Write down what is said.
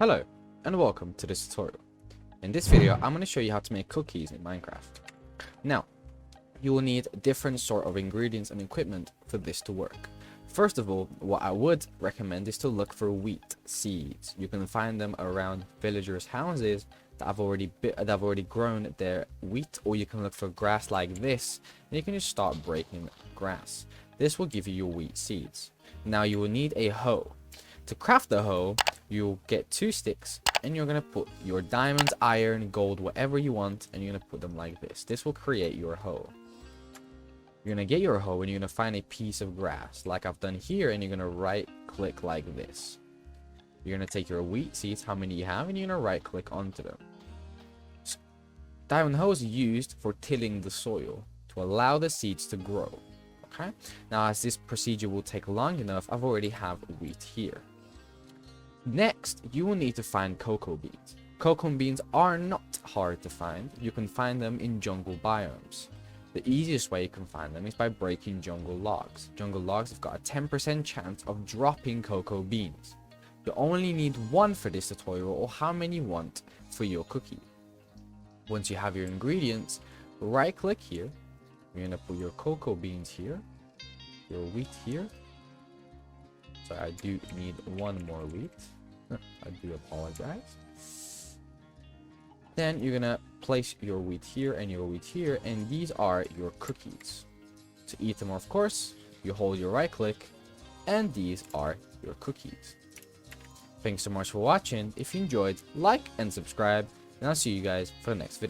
Hello and welcome to this tutorial. In this video I'm going to show you how to make cookies in Minecraft. Now you will need different sort of ingredients and equipment for this to work. First of all, what I would recommend is to look for wheat seeds. You can find them around villagers' houses that have already grown their wheat, or you can look for grass like this and you can just start breaking grass. This will give you your wheat seeds. Now you will need a hoe. To craft the hoe, you'll get 2 sticks and you're going to put your diamonds, iron, gold, whatever you want, and you're going to put them like this. This will create your hoe. You're going to get your hoe and you're going to find a piece of grass like I've done here, and you're going to right click like this. You're going to take your wheat seeds, how many you have, and you're going to right click onto them. Diamond hoe is used for tilling the soil to allow the seeds to grow. Okay, now as this procedure will take long enough, I've already have wheat here. Next, you will need to find cocoa beans. Cocoa beans are not hard to find. You can find them in jungle biomes. The easiest way you can find them is by breaking jungle logs. Jungle logs have got a 10% chance of dropping cocoa beans. You only need 1 for this tutorial, or how many you want for your cookie. Once you have your ingredients, right click here. You're going to put your cocoa beans here, your wheat here. So I do need 1 more wheat. I do apologize. Then you're gonna place your wheat here and your wheat here, and these are your cookies. To eat them, of course, you hold your right click, and these are your cookies. Thanks so much for watching. If you enjoyed, like and subscribe, and I'll see you guys for the next video.